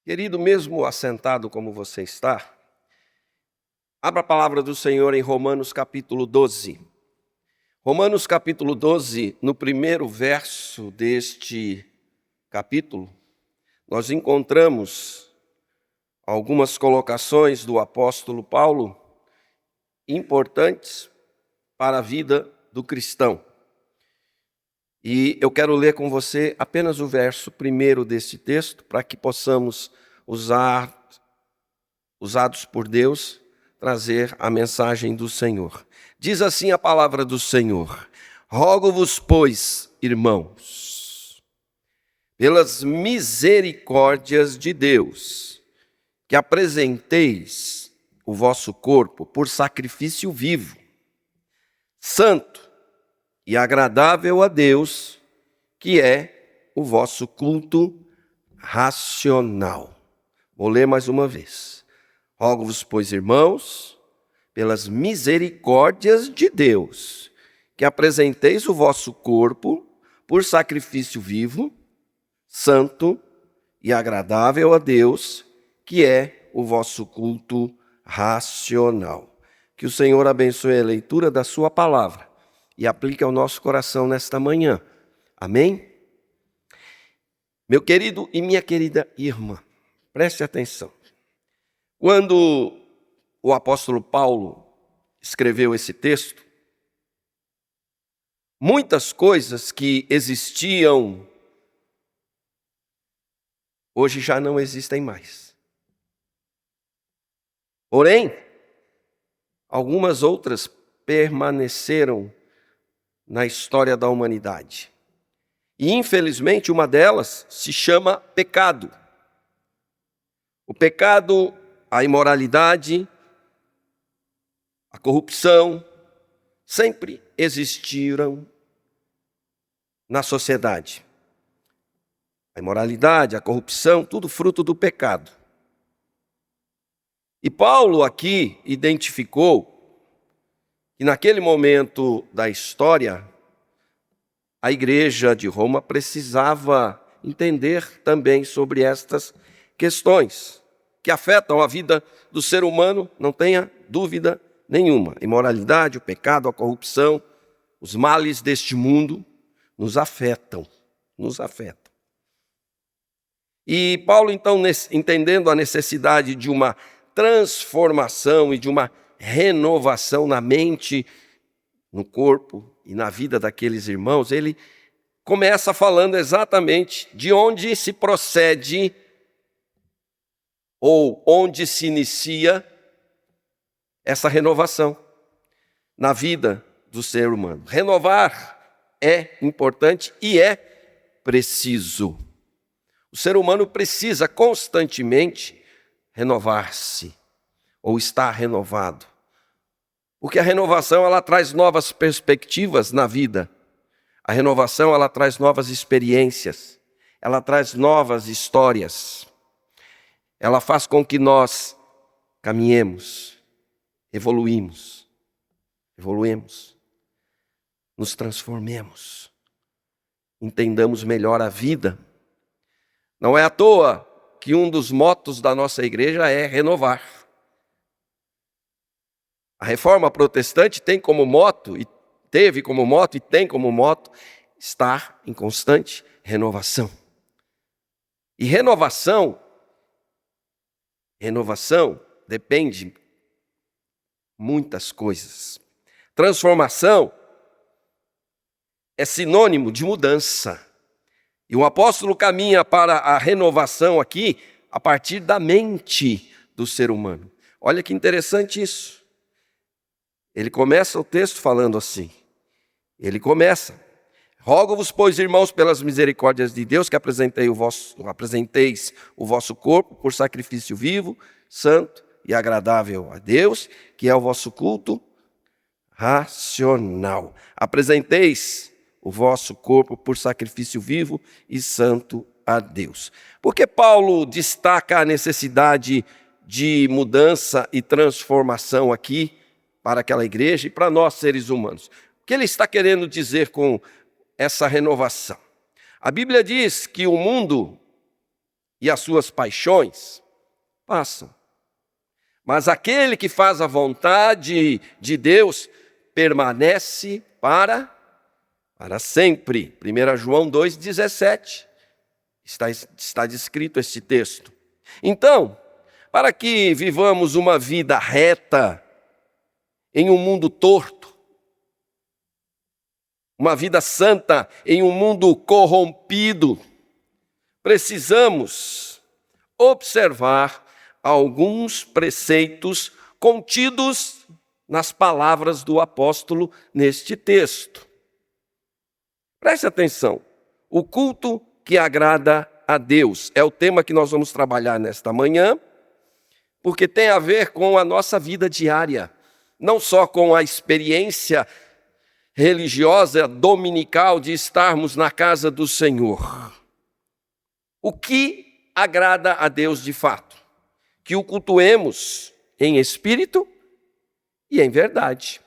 Querido, mesmo assentado como você está, abra a palavra do Senhor em Romanos capítulo 12. Romanos capítulo 12, no primeiro verso deste capítulo, nós encontramos algumas colocações do apóstolo Paulo importantes para a vida do cristão. E eu quero ler com você apenas o verso primeiro deste texto, para que possamos usados por Deus, trazer a mensagem do Senhor. Diz assim a palavra do Senhor: rogo-vos, pois, irmãos, pelas misericórdias de Deus, que apresenteis o vosso corpo por sacrifício vivo, santo e agradável a Deus, que é o vosso culto racional. Vou ler mais uma vez. Rogo-vos, pois, irmãos, pelas misericórdias de Deus, que apresenteis o vosso corpo por sacrifício vivo, santo e agradável a Deus, que é o vosso culto racional. Que o Senhor abençoe a leitura da sua palavra e aplique ao nosso coração nesta manhã. Amém? Meu querido e minha querida irmã, preste atenção. Quando o apóstolo Paulo escreveu esse texto, muitas coisas que existiam hoje já não existem mais. Porém, algumas outras permaneceram na história da humanidade. E, infelizmente, uma delas se chama pecado. O pecado, a imoralidade, a corrupção, sempre existiram na sociedade. A imoralidade, a corrupção, tudo fruto do pecado. E Paulo aqui identificou que naquele momento da história, a igreja de Roma precisava entender também sobre estas questões que afetam a vida do ser humano, não tenha dúvida nenhuma. A imoralidade, o pecado, a corrupção, os males deste mundo nos afetam. E Paulo, então, entendendo a necessidade de uma transformação e de uma renovação na mente, no corpo e na vida daqueles irmãos, ele começa falando exatamente de onde se procede ou onde se inicia essa renovação na vida do ser humano. Renovar é importante e é preciso. O ser humano precisa constantemente renovar-se ou estar renovado. Porque a renovação, ela traz novas perspectivas na vida. A renovação, ela traz novas experiências. Ela traz novas histórias. Ela faz com que nós caminhemos, evoluemos, nos transformemos, entendamos melhor a vida. Não é à toa que um dos motos da nossa igreja é renovar. A reforma protestante tem como moto, e teve como moto, e tem como moto, estar em constante renovação. E renovação depende de muitas coisas. Transformação é sinônimo de mudança. E o apóstolo caminha para a renovação aqui a partir da mente do ser humano. Olha que interessante isso. Ele começa o texto falando assim. Rogo-vos, pois, irmãos, pelas misericórdias de Deus, que apresenteis o vosso corpo por sacrifício vivo, santo e agradável a Deus, que é o vosso culto racional. Apresenteis o vosso corpo por sacrifício vivo e santo a Deus. Por que Paulo destaca a necessidade de mudança e transformação aqui para aquela igreja e para nós, seres humanos? O que ele está querendo dizer com essa renovação? A Bíblia diz que o mundo e as suas paixões passam. Mas aquele que faz a vontade de Deus permanece para sempre. 1 João 2,17. Está descrito este texto. Então, para que vivamos uma vida reta em um mundo torto, uma vida santa em um mundo corrompido, precisamos observar alguns preceitos contidos nas palavras do apóstolo neste texto. Preste atenção. O culto que agrada a Deus é o tema que nós vamos trabalhar nesta manhã, porque tem a ver com a nossa vida diária, não só com a experiência religiosa dominical de estarmos na casa do Senhor. O que agrada a Deus de fato? Que o cultuemos em espírito e em verdade.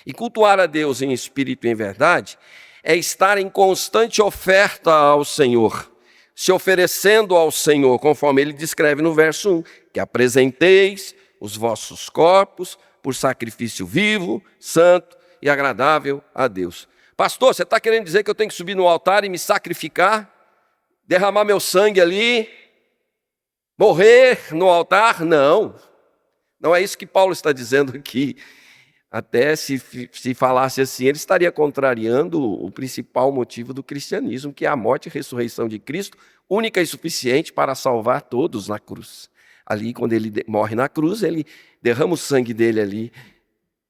E cultuar a Deus em espírito e em verdade é estar em constante oferta ao Senhor, se oferecendo ao Senhor, conforme ele descreve no verso 1, que apresenteis os vossos corpos por sacrifício vivo, santo e agradável a Deus. Pastor, você está querendo dizer que eu tenho que subir no altar e me sacrificar, derramar meu sangue ali, morrer no altar? Não, não é isso que Paulo está dizendo aqui. Até se falasse assim, ele estaria contrariando o principal motivo do cristianismo, que é a morte e ressurreição de Cristo, única e suficiente para salvar todos na cruz. Ali, quando ele morre na cruz, ele derrama o sangue dele ali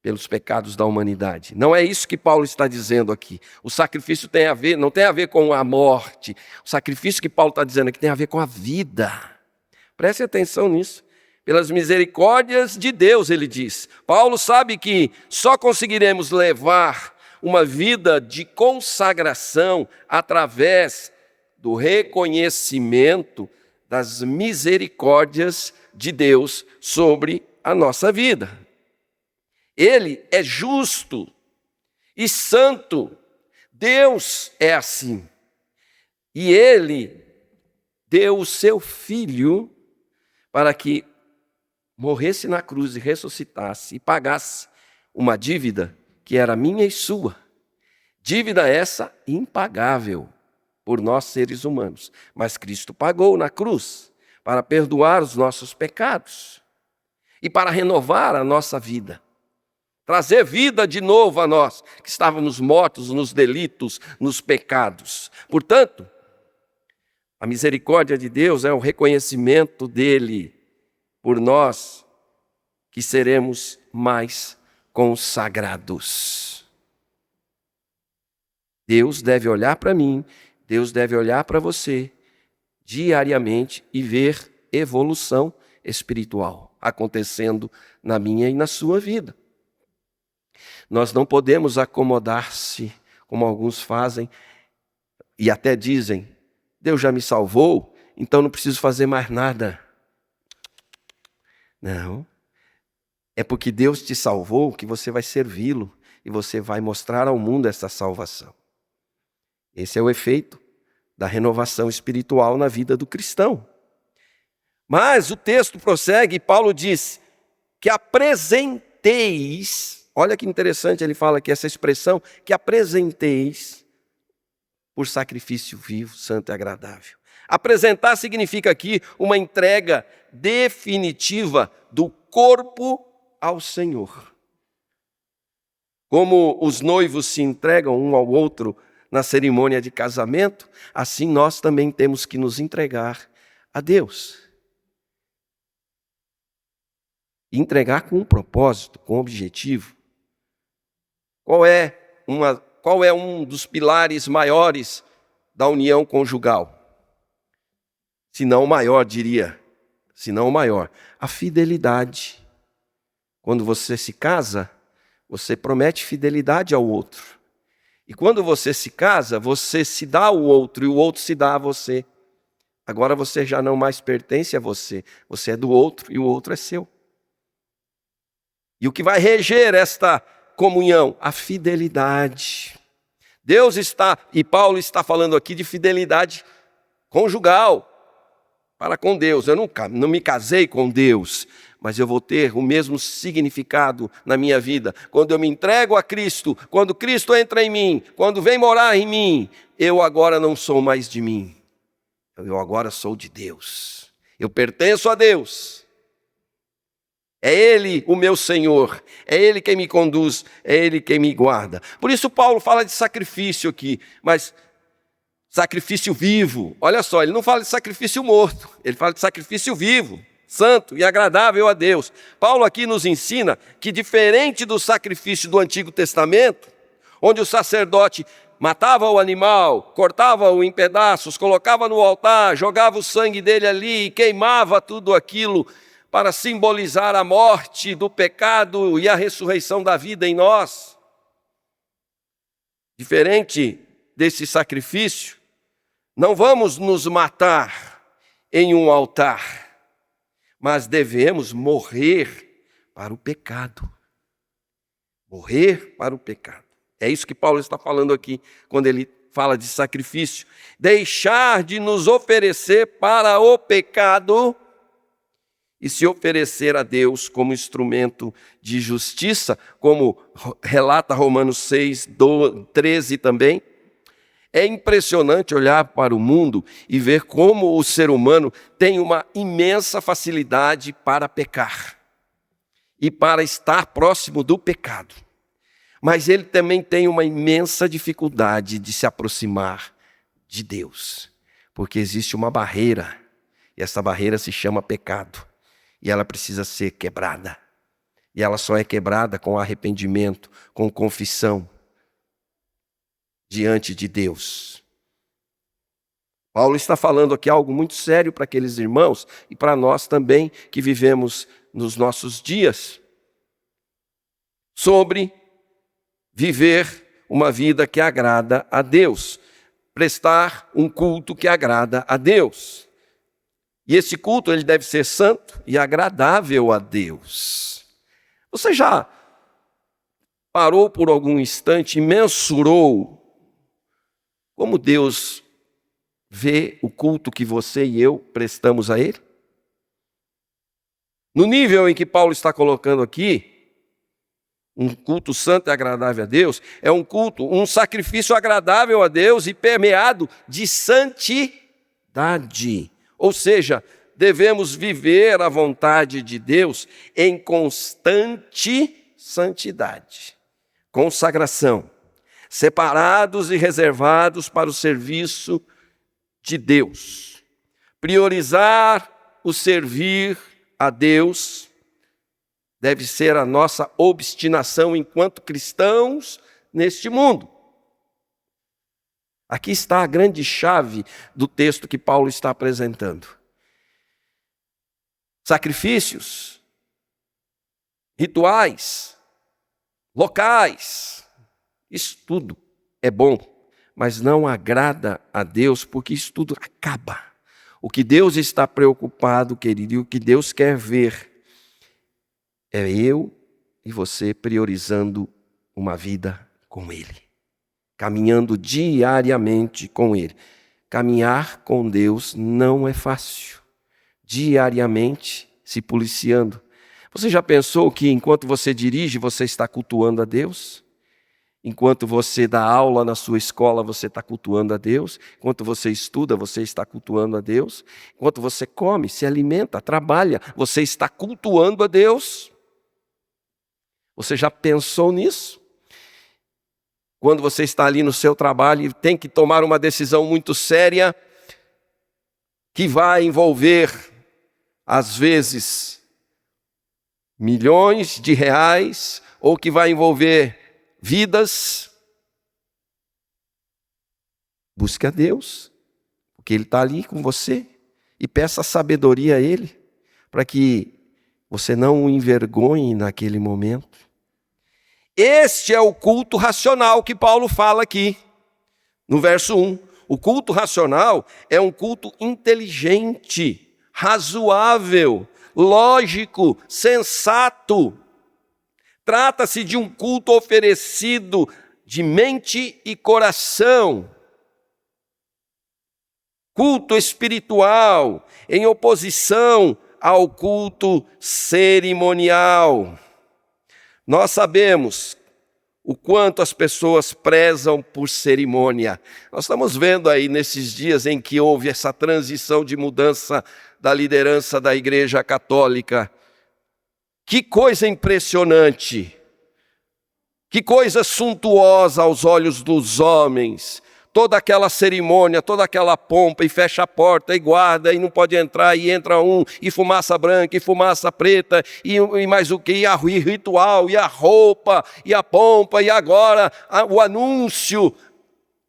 pelos pecados da humanidade. Não é isso que Paulo está dizendo aqui. O sacrifício não tem a ver com a morte. O sacrifício que Paulo está dizendo aqui tem a ver com a vida. Preste atenção nisso. Pelas misericórdias de Deus, ele diz. Paulo sabe que só conseguiremos levar uma vida de consagração através do reconhecimento das misericórdias de Deus sobre a nossa vida. Ele é justo e santo. Deus é assim. E ele deu o seu Filho para que morresse na cruz e ressuscitasse e pagasse uma dívida que era minha e sua. Dívida essa impagável por nós seres humanos. Mas Cristo pagou na cruz para perdoar os nossos pecados e para renovar a nossa vida. Trazer vida de novo a nós, que estávamos mortos nos delitos, nos pecados. Portanto, a misericórdia de Deus é o reconhecimento dele por nós, que seremos mais consagrados. Deus deve olhar para mim, Deus deve olhar para você diariamente e ver evolução espiritual acontecendo na minha e na sua vida. Nós não podemos acomodar-se, como alguns fazem, e até dizem, Deus já me salvou, então não preciso fazer mais nada. Não, é porque Deus te salvou que você vai servi-lo e você vai mostrar ao mundo essa salvação. Esse é o efeito da renovação espiritual na vida do cristão. Mas o texto prossegue e Paulo diz que apresenteis, olha que interessante ele fala aqui essa expressão, que apresenteis por sacrifício vivo, santo e agradável. Apresentar significa aqui uma entrega definitiva do corpo ao Senhor. Como os noivos se entregam um ao outro na cerimônia de casamento, assim nós também temos que nos entregar a Deus. Entregar com um propósito, com um objetivo. Qual é um dos pilares maiores da união conjugal? Se não o maior, diria. Se não o maior. A fidelidade. Quando você se casa, você promete fidelidade ao outro. E quando você se casa, você se dá ao outro e o outro se dá a você. Agora você já não mais pertence a você. Você é do outro e o outro é seu. E o que vai reger esta comunhão? A fidelidade. Deus está, e Paulo está falando aqui de fidelidade conjugal. para com Deus. Eu não me casei com Deus, mas eu vou ter o mesmo significado na minha vida. Quando eu me entrego a Cristo, quando Cristo entra em mim, quando vem morar em mim, eu agora não sou mais de mim. Eu agora sou de Deus. Eu pertenço a Deus. É Ele o meu Senhor. É Ele quem me conduz. É Ele quem me guarda. Por isso Paulo fala de sacrifício aqui, mas sacrifício vivo. Olha só, ele não fala de sacrifício morto. Ele fala de sacrifício vivo, santo e agradável a Deus. Paulo aqui nos ensina que, diferente do sacrifício do Antigo Testamento, onde o sacerdote matava o animal, cortava-o em pedaços, colocava no altar, jogava o sangue dele ali e queimava tudo aquilo para simbolizar a morte do pecado e a ressurreição da vida em nós. Diferente desse sacrifício, não vamos nos matar em um altar, mas devemos morrer para o pecado. Morrer para o pecado. É isso que Paulo está falando aqui, quando ele fala de sacrifício. Deixar de nos oferecer para o pecado e se oferecer a Deus como instrumento de justiça, como relata Romanos 6, 13 também. É impressionante olhar para o mundo e ver como o ser humano tem uma imensa facilidade para pecar e para estar próximo do pecado. Mas ele também tem uma imensa dificuldade de se aproximar de Deus, porque existe uma barreira, e essa barreira se chama pecado, e ela precisa ser quebrada. E ela só é quebrada com arrependimento, com confissão diante de Deus. Paulo está falando aqui algo muito sério para aqueles irmãos e para nós também que vivemos nos nossos dias, sobre viver uma vida que agrada a Deus, prestar um culto que agrada a Deus. E esse culto ele deve ser santo e agradável a Deus. Você já parou por algum instante e mensurou como Deus vê o culto que você e eu prestamos a Ele? No nível em que Paulo está colocando aqui, um culto santo e agradável a Deus, é um culto, um sacrifício agradável a Deus e permeado de santidade. Ou seja, devemos viver a vontade de Deus em constante santidade, consagração, separados e reservados para o serviço de Deus. Priorizar o servir a Deus deve ser a nossa obstinação enquanto cristãos neste mundo. Aqui está a grande chave do texto que Paulo está apresentando. Sacrifícios, rituais, locais, isso tudo é bom, mas não agrada a Deus, porque isso tudo acaba. O que Deus está preocupado, querido, e o que Deus quer ver é eu e você priorizando uma vida com Ele, caminhando diariamente com Ele. Caminhar com Deus não é fácil. Diariamente se policiando. Você já pensou que enquanto você dirige, você está cultuando a Deus? Enquanto você dá aula na sua escola, você está cultuando a Deus. Enquanto você estuda, você está cultuando a Deus. Enquanto você come, se alimenta, trabalha, você está cultuando a Deus. Você já pensou nisso? Quando você está ali no seu trabalho e tem que tomar uma decisão muito séria, que vai envolver, às vezes, milhões de reais, ou que vai envolver vidas, busque a Deus, porque Ele está ali com você, e peça sabedoria a Ele, para que você não o envergonhe naquele momento. Este é o culto racional que Paulo fala aqui, no verso 1. O culto racional é um culto inteligente, razoável, lógico, sensato. Trata-se de um culto oferecido de mente e coração. culto espiritual em oposição ao culto cerimonial. Nós sabemos o quanto as pessoas prezam por cerimônia. Nós estamos vendo aí nesses dias em que houve essa transição de mudança da liderança da Igreja Católica. Que coisa impressionante, que coisa suntuosa aos olhos dos homens. Toda aquela cerimônia, toda aquela pompa, e fecha a porta, e guarda, e não pode entrar, e entra um, e fumaça branca, e fumaça preta, e mais o que, e o ritual, e a roupa, e a pompa, e agora o anúncio.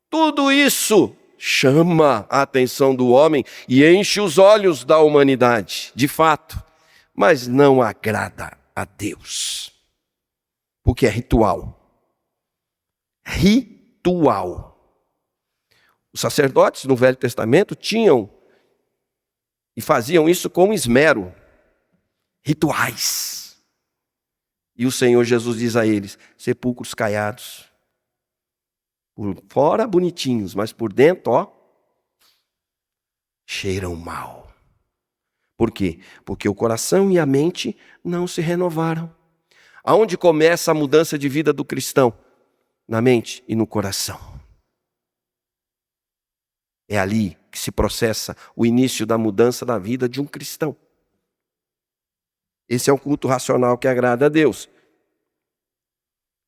Tudo isso chama a atenção do homem e enche os olhos da humanidade, de fato, mas não agrada a Deus, porque é ritual. Ritual. Os sacerdotes no Velho Testamento tinham e faziam isso com esmero, rituais. E o Senhor Jesus diz a eles: sepulcros caiados, por fora bonitinhos, mas por dentro, cheiram mal. Por quê? Porque o coração e a mente não se renovaram. Aonde começa a mudança de vida do cristão? Na mente e no coração. É ali que se processa o início da mudança da vida de um cristão. Esse é um culto racional que agrada a Deus.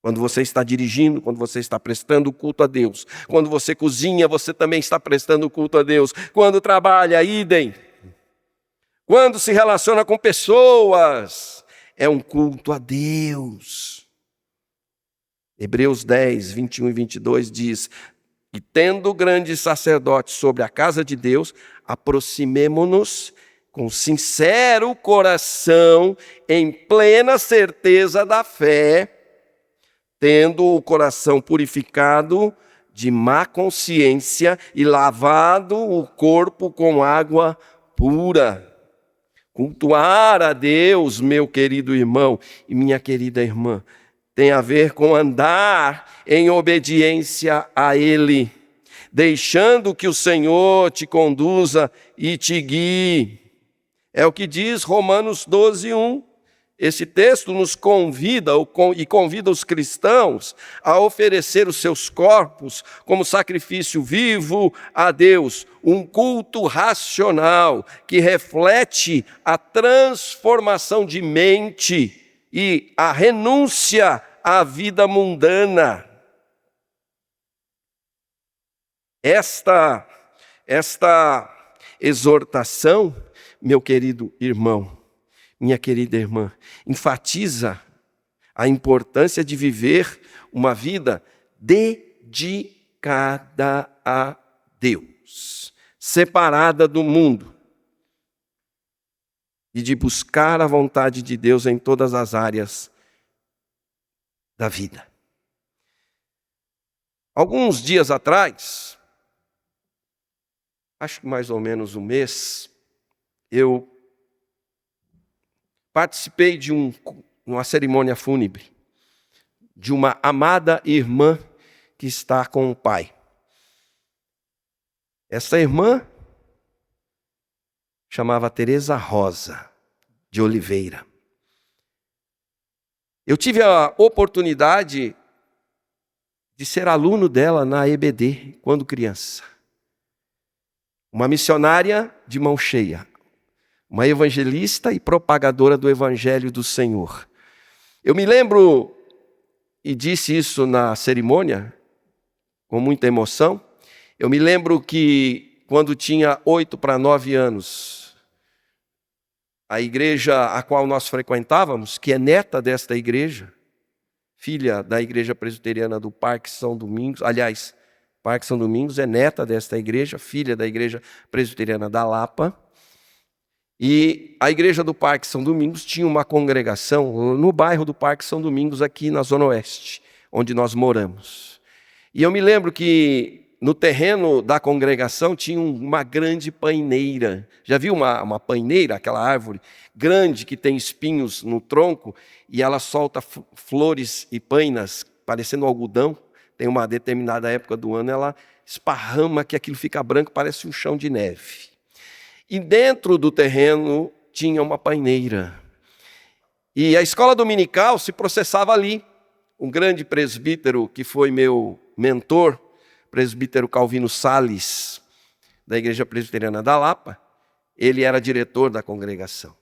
Quando você está dirigindo, quando você está prestando culto a Deus. Quando você cozinha, você também está prestando culto a Deus. Quando trabalha, idem. Quando se relaciona com pessoas, é um culto a Deus. Hebreus 10, 21 e 22 diz: e tendo grande sacerdote sobre a casa de Deus, aproximemo-nos com sincero coração, em plena certeza da fé, tendo o coração purificado de má consciência e lavado o corpo com água pura. Cultuar a Deus, meu querido irmão e minha querida irmã, tem a ver com andar em obediência a Ele, deixando que o Senhor te conduza e te guie. É o que diz Romanos 12, 1. Esse texto nos convida e convida os cristãos a oferecer os seus corpos como sacrifício vivo a Deus, um culto racional que reflete a transformação de mente e a renúncia à vida mundana. Esta exortação, meu querido irmão, minha querida irmã, enfatiza a importância de viver uma vida dedicada a Deus, separada do mundo, e de buscar a vontade de Deus em todas as áreas da vida. Alguns dias atrás, acho que mais ou menos um mês, eu participei de uma cerimônia fúnebre de uma amada irmã que está com o pai. Essa irmã chamava Teresa Rosa de Oliveira. Eu tive a oportunidade de ser aluno dela na EBD, quando criança. Uma missionária de mão cheia, uma evangelista e propagadora do Evangelho do Senhor. Eu me lembro, e disse isso na cerimônia, com muita emoção, eu me lembro que quando tinha 8 para 9 anos, a igreja a qual nós frequentávamos, que é neta desta igreja, filha da Igreja Presbiteriana do Parque São Domingos, aliás, Parque São Domingos é neta desta igreja, filha da Igreja Presbiteriana da Lapa, e a igreja do Parque São Domingos tinha uma congregação no bairro do Parque São Domingos, aqui na Zona Oeste, onde nós moramos. E eu me lembro que no terreno da congregação tinha uma grande paineira. Já viu uma paineira, aquela árvore grande que tem espinhos no tronco e ela solta flores e painas parecendo algodão? Tem uma determinada época do ano, ela esparrama que aquilo fica branco, parece um chão de neve. E dentro do terreno tinha uma paineira. E a escola dominical se processava ali. Um grande presbítero que foi meu mentor, presbítero Calvino Sales, da Igreja Presbiteriana da Lapa, ele era diretor da congregação.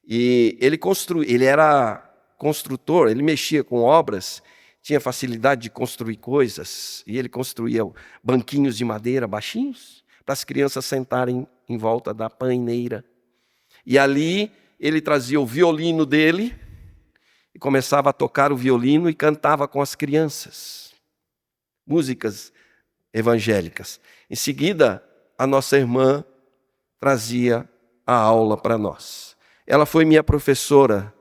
E ele era construtor, ele mexia com obras, tinha facilidade de construir coisas, e ele construía banquinhos de madeira baixinhos, para as crianças sentarem em volta da paineira. E ali ele trazia o violino dele, e começava a tocar o violino e cantava com as crianças. Músicas evangélicas. Em seguida, a nossa irmã trazia a aula para nós. Ela foi minha professora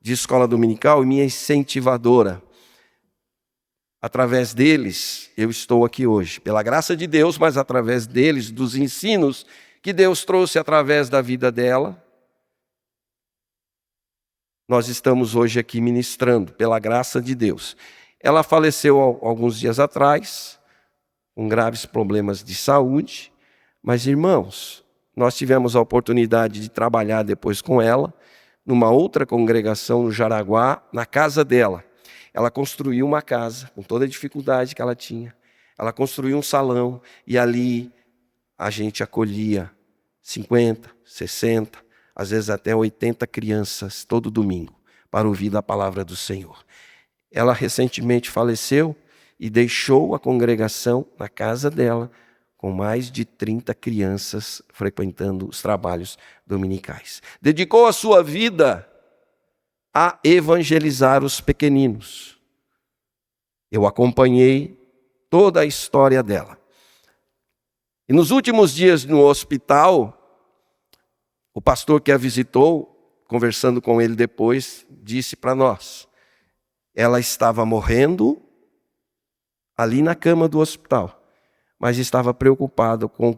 de escola dominical e minha incentivadora. Através deles, eu estou aqui hoje. Pela graça de Deus, mas através deles, dos ensinos que Deus trouxe através da vida dela, nós estamos hoje aqui ministrando, pela graça de Deus. Ela faleceu alguns dias atrás, com graves problemas de saúde, mas, irmãos, nós tivemos a oportunidade de trabalhar depois com ela, numa outra congregação no Jaraguá, na casa dela. Ela construiu uma casa, com toda a dificuldade que ela tinha. Ela construiu um salão, e ali a gente acolhia 50, 60, às vezes até 80 crianças todo domingo, para ouvir da palavra do Senhor. Ela recentemente faleceu e deixou a congregação na casa dela, com mais de 30 crianças frequentando os trabalhos dominicais. Dedicou a sua vida a evangelizar os pequeninos. Eu acompanhei toda a história dela. E nos últimos dias no hospital, o pastor que a visitou, conversando com ele depois, disse para nós, ela estava morrendo ali na cama do hospital, mas estava preocupada com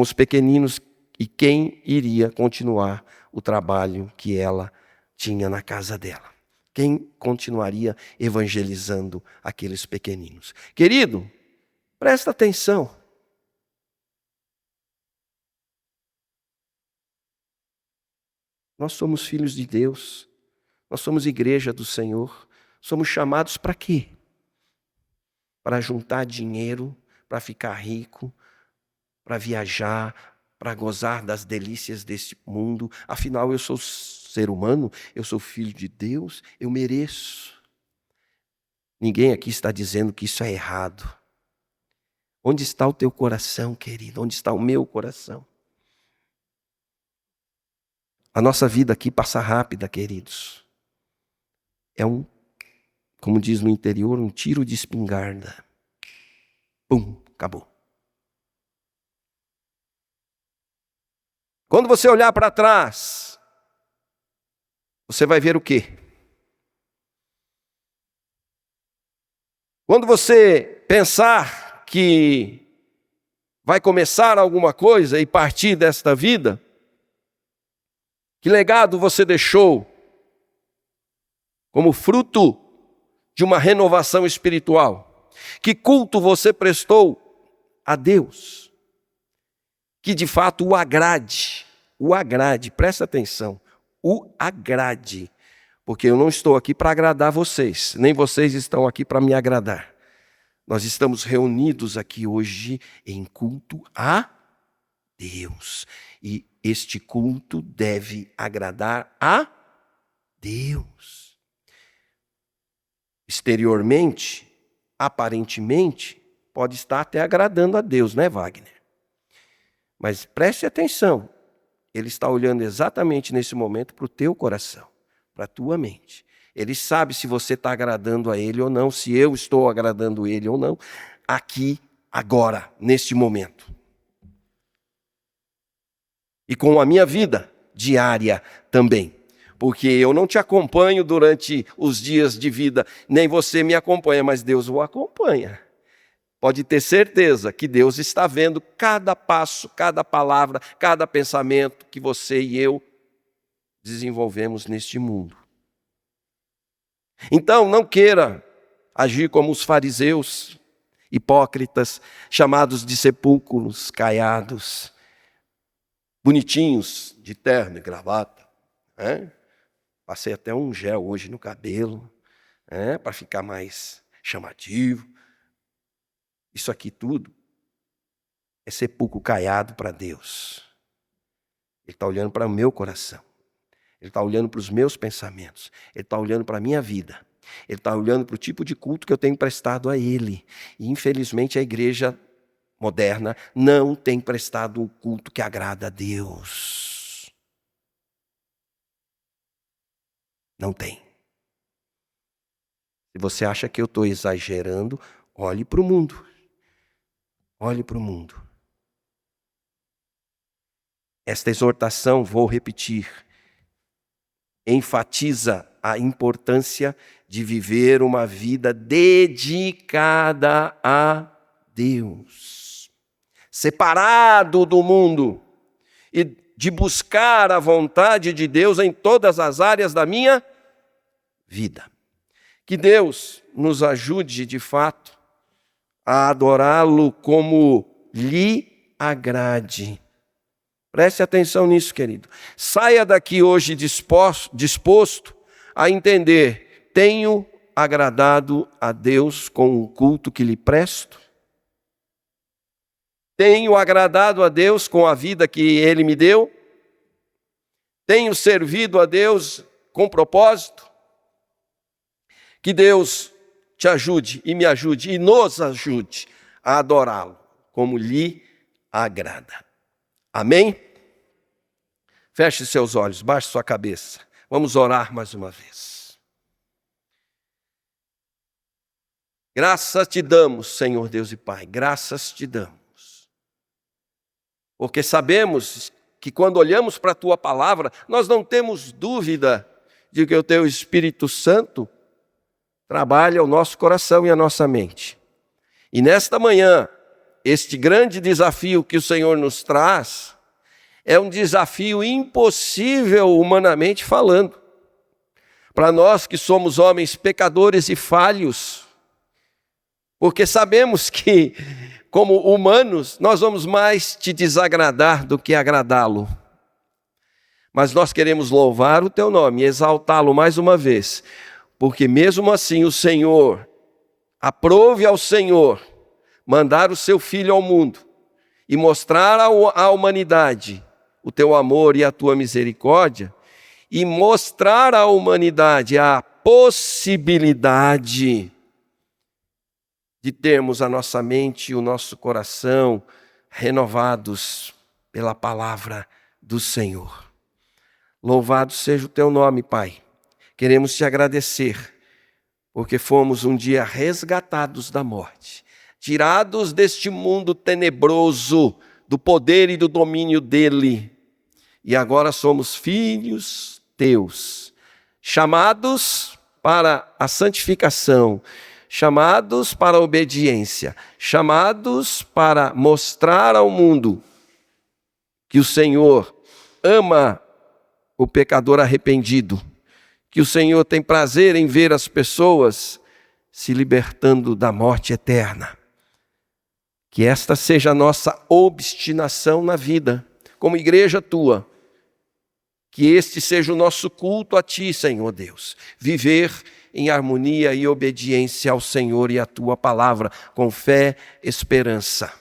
os pequeninos e quem iria continuar o trabalho que ela tinha na casa dela. Quem continuaria evangelizando aqueles pequeninos. Querido, presta atenção. Nós somos filhos de Deus, nós somos igreja do Senhor, somos chamados para quê? Para juntar dinheiro, para ficar rico, para viajar, para gozar das delícias deste mundo. Afinal, eu sou ser humano, eu sou filho de Deus, eu mereço. Ninguém aqui está dizendo que isso é errado. Onde está o teu coração, querido? Onde está o meu coração? A nossa vida aqui passa rápida, queridos. É como diz no interior, um tiro de espingarda. Pum, acabou. Quando você olhar para trás, você vai ver o quê? Quando você pensar que vai começar alguma coisa e partir desta vida, que legado você deixou como fruto de uma renovação espiritual? Que culto você prestou a Deus? Que de fato o agrade, presta atenção, o agrade. Porque eu não estou aqui para agradar vocês, nem vocês estão aqui para me agradar. Nós estamos reunidos aqui hoje em culto a Deus. E este culto deve agradar a Deus. Exteriormente, aparentemente, pode estar até agradando a Deus, né, Wagner? Mas preste atenção, Ele está olhando exatamente nesse momento para o teu coração, para a tua mente. Ele sabe se você está agradando a Ele ou não, se eu estou agradando Ele ou não, aqui, agora, neste momento. E com a minha vida diária também. Porque eu não te acompanho durante os dias de vida, nem você me acompanha, mas Deus o acompanha. Pode ter certeza que Deus está vendo cada passo, cada palavra, cada pensamento que você e eu desenvolvemos neste mundo. Então, não queira agir como os fariseus hipócritas, chamados de sepulcros caiados, bonitinhos, de terno e gravata. Passei até um gel hoje no cabelo, para ficar mais chamativo. Isso aqui tudo é sepulcro caiado para Deus. Ele está olhando para o meu coração. Ele está olhando para os meus pensamentos. Ele está olhando para a minha vida. Ele está olhando para o tipo de culto que eu tenho prestado a Ele. E, infelizmente, a igreja moderna não tem prestado o culto que agrada a Deus. Não tem. Se você acha que eu estou exagerando, olhe para o mundo. Olhe para o mundo. Esta exortação, vou repetir, enfatiza a importância de viver uma vida dedicada a Deus, separado do mundo e de buscar a vontade de Deus em todas as áreas da minha vida. Que Deus nos ajude, de fato, a adorá-lo como lhe agrade. Preste atenção nisso, querido. Saia daqui hoje disposto a entender: tenho agradado a Deus com o culto que lhe presto? Tenho agradado a Deus com a vida que Ele me deu? Tenho servido a Deus com propósito? Que Deus te ajude e me ajude e nos ajude a adorá-lo como lhe agrada. Amém? Feche seus olhos, baixe sua cabeça. Vamos orar mais uma vez. Graças te damos, Senhor Deus e Pai, graças te damos. Porque sabemos que quando olhamos para a tua palavra, nós não temos dúvida de que o teu Espírito Santo trabalha o nosso coração e a nossa mente. E nesta manhã, este grande desafio que o Senhor nos traz é um desafio impossível humanamente falando. Para nós que somos homens pecadores e falhos, porque sabemos que, como humanos, nós vamos mais te desagradar do que agradá-lo. Mas nós queremos louvar o teu nome e exaltá-lo mais uma vez, porque mesmo assim o Senhor, aprove ao Senhor mandar o seu Filho ao mundo e mostrar à humanidade o teu amor e a tua misericórdia, e mostrar à humanidade a possibilidade de termos a nossa mente e o nosso coração renovados pela palavra do Senhor. Louvado seja o teu nome, Pai. Queremos te agradecer, porque fomos um dia resgatados da morte, tirados deste mundo tenebroso, do poder e do domínio dele, e agora somos filhos teus, chamados para a santificação, chamados para a obediência, chamados para mostrar ao mundo que o Senhor ama o pecador arrependido, que o Senhor tem prazer em ver as pessoas se libertando da morte eterna. Que esta seja a nossa obstinação na vida, como igreja tua. Que este seja o nosso culto a ti, Senhor Deus. Viver em harmonia e obediência ao Senhor e à tua palavra, com fé, esperança,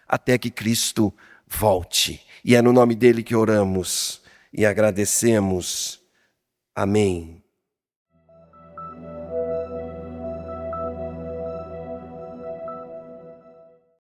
até que Cristo volte. E é no nome dele que oramos e agradecemos. Amém.